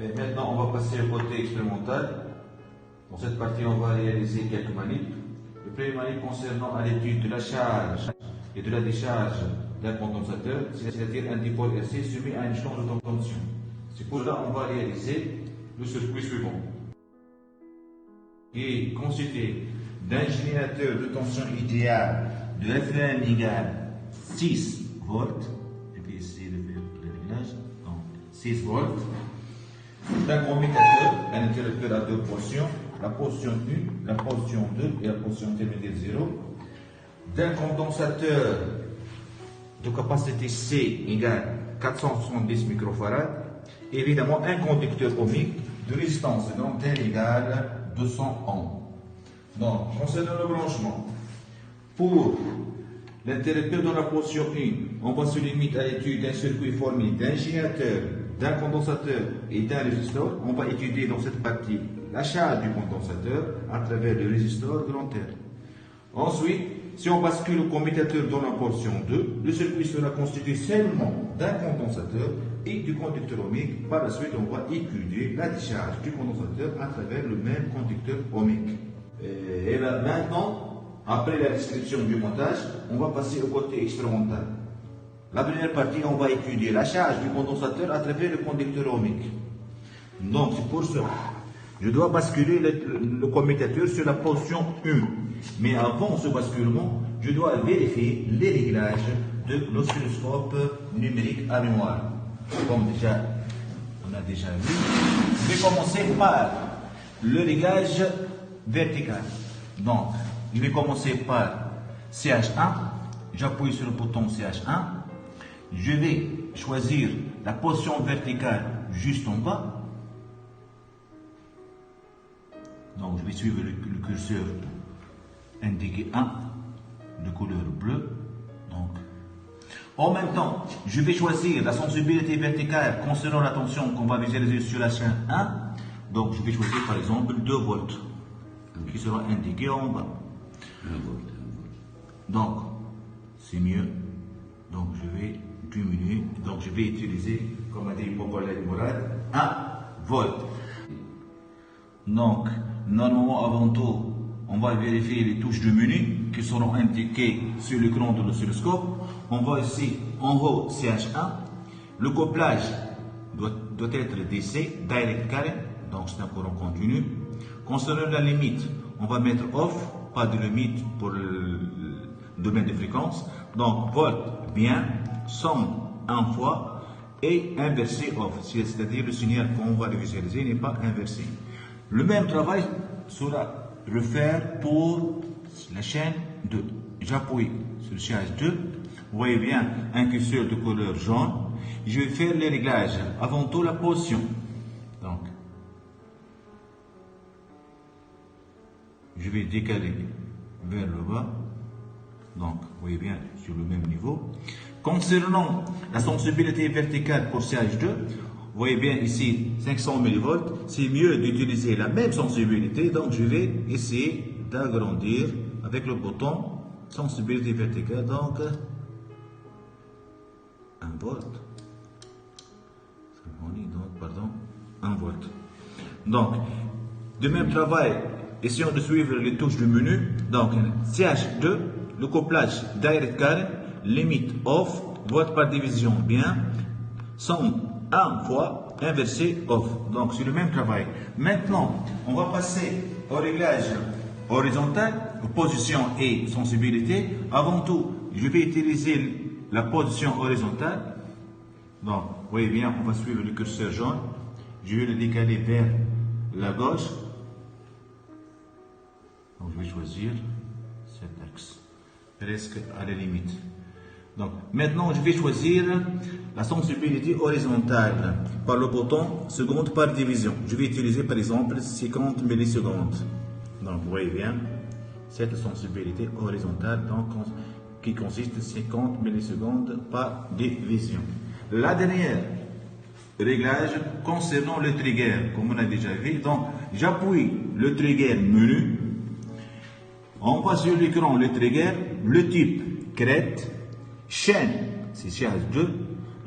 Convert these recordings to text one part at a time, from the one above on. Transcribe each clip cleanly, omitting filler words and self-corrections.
Mais maintenant, on va passer au côté expérimental. Dans cette partie, on va réaliser quelques manips. Le premier manip concernant à l'étude de la charge et de la décharge d'un condensateur, c'est-à-dire un dipôle RC soumis à une change de tension. C'est pour cela qu'on va réaliser le circuit suivant, qui est constitué d'un générateur de tension idéale de F1 égale 6 volts. Je vais essayer de faire le réglage. Donc, 6 volts. D'un commutateur, un interrupteur à deux portions, la portion 1, la portion 2 et la portion intermédiaire 0. D'un condensateur de capacité C égale 470 microfarads. Évidemment, un conducteur ohmique de résistance dentelle égale 200 ohms. Donc, concernant le branchement, pour l'interrupteur dans la portion 1, on va se limiter à l'étude d'un circuit formé d'un générateur, d'un condensateur et d'un résisteur. On va étudier dans cette partie la charge du condensateur à travers le résisteur grand R. Ensuite, si on bascule au commutateur dans la portion 2, le circuit sera constitué seulement d'un condensateur et du conducteur ohmique. Par la suite, on va étudier la décharge du condensateur à travers le même conducteur ohmique. Et là, maintenant, après la description du montage, on va passer au côté expérimental. La première partie, on va étudier la charge du condensateur à travers le conducteur ohmique. Donc, c'est pour ça. Je dois basculer le commutateur sur la portion 1. Mais avant ce basculement, je dois vérifier les réglages de l'oscilloscope numérique à mémoire. Comme on a déjà vu, je vais commencer par le réglage vertical. Donc, je vais commencer par CH1. J'appuie sur le bouton CH1. Je vais choisir la position verticale juste en bas. Donc, je vais suivre le curseur indiqué 1 de couleur bleue. Donc, en même temps, je vais choisir la sensibilité verticale concernant la tension qu'on va visualiser sur la chaîne 1. Donc, je vais choisir par exemple 2 volts qui sera indiqué en bas. 1 volt. Donc, c'est mieux. Donc, je vais diminuer. Donc, je vais utiliser, comme a dit Mourad, 1 volt. Donc, normalement, avant tout, on va vérifier les touches de menu qui seront indiquées sur l'écran de l'oscilloscope. On va ici, en haut, CH1. Le couplage doit être DC, direct current, donc c'est un courant continu. Concernant la limite, on va mettre off, pas de limite pour le domaine de fréquence. Donc, volt bien, somme 1 fois et inversé off, c'est-à-dire le signal qu'on va visualiser n'est pas inversé. Le même travail sera refaire pour la chaîne 2. J'appuie sur le siège 2. Vous voyez bien un curseur de couleur jaune. Je vais faire les réglages. Avant tout, la position. Donc, je vais décaler vers le bas. Donc, vous voyez bien sur le même niveau. Concernant la sensibilité verticale pour siège 2, vous voyez bien ici 500 mV, c'est mieux d'utiliser la même sensibilité, donc je vais essayer d'agrandir avec le bouton sensibilité verticale, donc 1 volt. Donc, pardon, 1 volt. Donc, de même travail, essayons de suivre les touches du menu. Donc, CH2, le couplage direct current, limite off, volt par division bien, somme 1 fois inversé off. Donc, c'est le même travail. Maintenant, on va passer au réglage horizontal, position et sensibilité. Avant tout, je vais utiliser la position horizontale. Donc, vous voyez bien, on va suivre le curseur jaune. Je vais le décaler vers la gauche. Donc, je vais choisir cet axe, presque à la limite. Donc, maintenant, je vais choisir la sensibilité horizontale par le bouton seconde par division. Je vais utiliser par exemple 50 millisecondes. Donc, vous voyez bien cette sensibilité horizontale donc, qui consiste en 50 millisecondes par division. La dernière réglage concernant le trigger, comme on a déjà vu. Donc, j'appuie le trigger menu. On voit sur l'écran le trigger, le type crête. Chaîne, c'est CH2.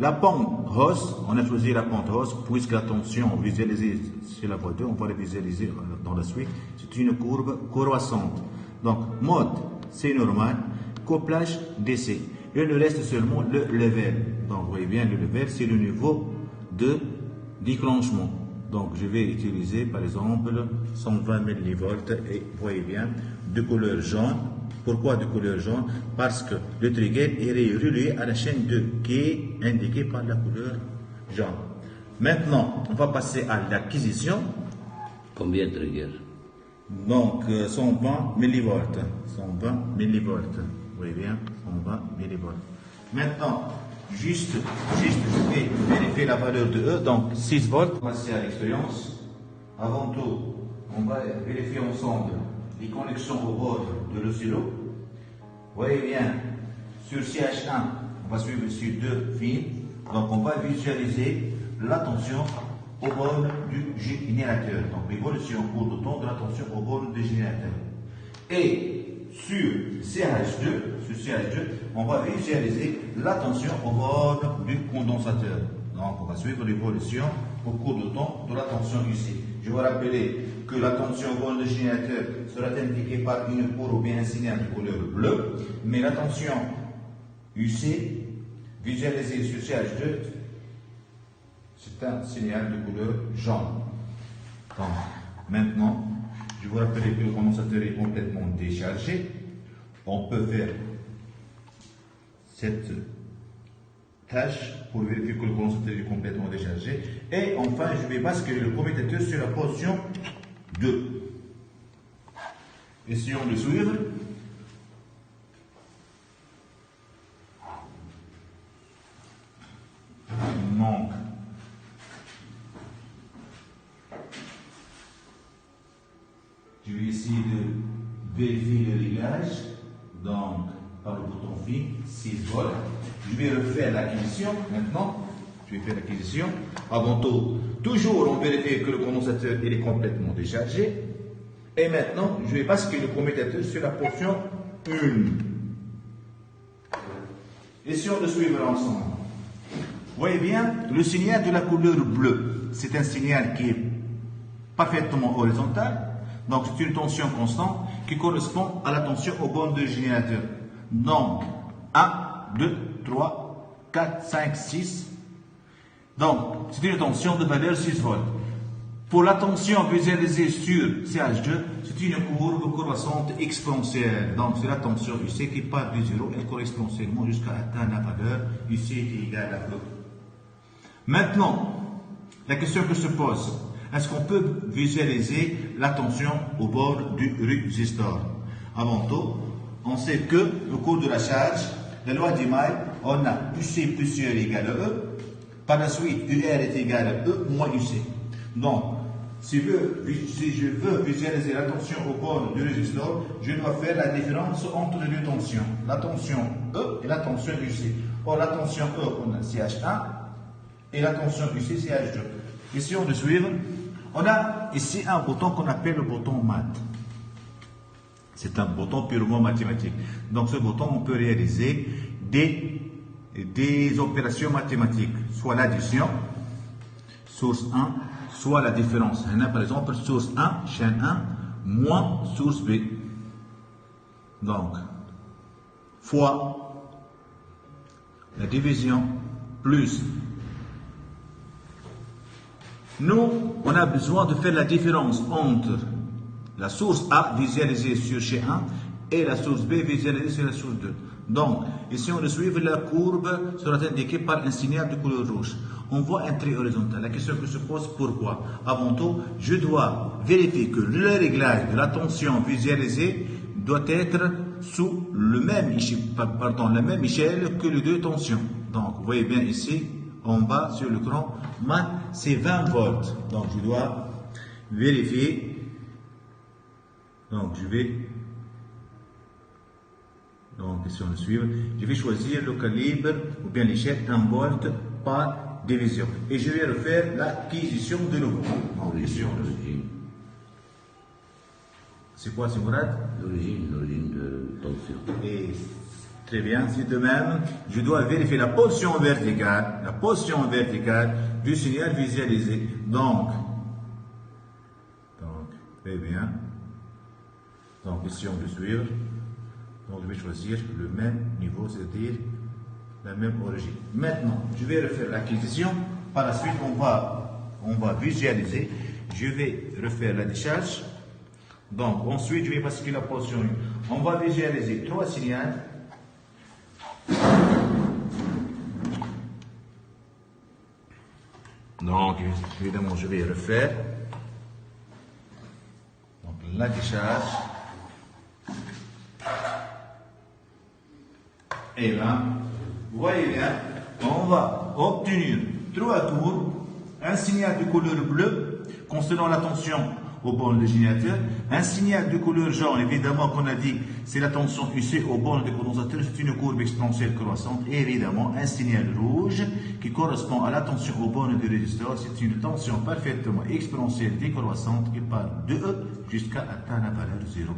La pente hausse, on a choisi la pente hausse puisque la tension visualisée sur la voie 2, on va la visualiser dans la suite, c'est une courbe croissante. Donc, mode, c'est normal, couplage, DC. Il nous reste seulement le level. Donc, vous voyez bien, le level, c'est le niveau de déclenchement. Donc, je vais utiliser, par exemple, 120 millivolts et vous voyez bien, de couleur jaune. Pourquoi de couleur jaune? Parce que le trigger est relié à la chaîne 2 qui est indiquée par la couleur jaune. Maintenant, on va passer à l'acquisition. Combien de triggers? Donc, 120 millivolts. 120 millivolts. Vous voyez bien, 120 millivolts. Maintenant, juste, je vais vérifier la valeur de E. Donc, 6 volts. On va passer à l'expérience. Avant tout, on va vérifier ensemble les connexions au bord de l'oscillo. Vous voyez bien, sur CH1, on va suivre sur 2 fils. Donc, on va visualiser la tension au bord du générateur. Donc, l'évolution en cours de temps de la tension au bord du générateur. Et sur CH2, on va visualiser la tension au bord du condensateur. Donc, on va suivre l'évolution au cours de temps de la tension ici. Je vais rappeler que la tension au bord du générateur sera indiquée par une courbe ou bien un signal de couleur bleue, mais la tension UC visualisée sur CH2, c'est un signal de couleur jaune. Donc, maintenant, je vous rappelle que le condensateur est complètement déchargé. On peut faire cette tâche pour vérifier que le condensateur est complètement déchargé. Et enfin, je vais basculer le commutateur sur la position 2. Essayons de suivre. Donc, je vais essayer de vérifier le réglage. Donc, par le bouton fin, 6 volts. Je vais refaire l'acquisition maintenant. Je vais faire l'acquisition. Avant tout, toujours on vérifie que le condensateur est complètement déchargé. Et maintenant, je vais basculer le commutateur sur la portion 1. Essayons de suivre ensemble. Vous voyez bien, le signal de la couleur bleue, c'est un signal qui est parfaitement horizontal. Donc, c'est une tension constante qui correspond à la tension au bord du générateur. Donc, 1, 2, 3, 4, 5, 6. Donc, c'est une tension de valeur 6 volts. Pour la tension visualisée sur CH2, c'est une courbe croissante exponentielle. Donc, c'est la tension UC qui part de 0 et exponentiellement jusqu'à atteindre la valeur UC qui est égale à E. Maintenant, la question que se pose, est-ce qu'on peut visualiser la tension au bord du résistor? Avant tout, on sait que au cours de la charge, la loi d'Email, on a UC plus UR égale à E. Par la suite, UR est égal à E moins UC. Donc, si je veux visualiser la tension au bord du résistor, je dois faire la différence entre les deux tensions. La tension E et la tension UC. Or, la tension E, on a CH1 et la tension UC, CH2. Essayons de suivre. On a ici un bouton qu'on appelle le bouton math. C'est un bouton purement mathématique. Donc, ce bouton, on peut réaliser des opérations mathématiques, soit l'addition, source 1, soit la différence. On a par exemple source 1, chaîne 1, moins source B. Donc, fois la division, plus. Nous, on a besoin de faire la différence entre la source A visualisée sur chaîne 1 et la source B visualisée sur la source 2. Donc, ici on suit la courbe sera indiquée par un signal de couleur rouge. On voit un trait horizontal. La question que se pose, pourquoi? Avant tout, je dois vérifier que le réglage de la tension visualisée doit être sous la même échelle que les deux tensions. Donc, vous voyez bien ici, en bas sur l'écran, c'est 20 volts. Donc, je dois vérifier. Donc, si on suit, je vais choisir le calibre ou bien l'échelle 1 volt par division. Et je vais refaire l'acquisition de nouveau. L'origine. C'est quoi, c'est Mourad? L'origine de tension. Et Très bien. Si de même, je dois vérifier la position verticale du signal visualisé. Donc, très bien. Donc, ici, on veut suivre. Donc, je vais choisir le même niveau, c'est-à-dire la même origine. Maintenant, je vais refaire l'acquisition. Par la suite, on va visualiser. Je vais refaire la décharge. Donc, ensuite, je vais basculer la position 1. On va visualiser 3 signaux. Donc, évidemment, je vais refaire. Donc, la décharge. Et là, vous voyez bien, on va obtenir 3 tours, un signal de couleur bleue concernant la tension au bornes de générateur, un signal de couleur jaune, évidemment qu'on a dit, c'est la tension UC au bornes de condensateur, c'est une courbe exponentielle croissante, et évidemment un signal rouge qui correspond à la tension au bornes de résisteur, c'est une tension parfaitement exponentielle décroissante qui part de E jusqu'à atteindre la valeur 0.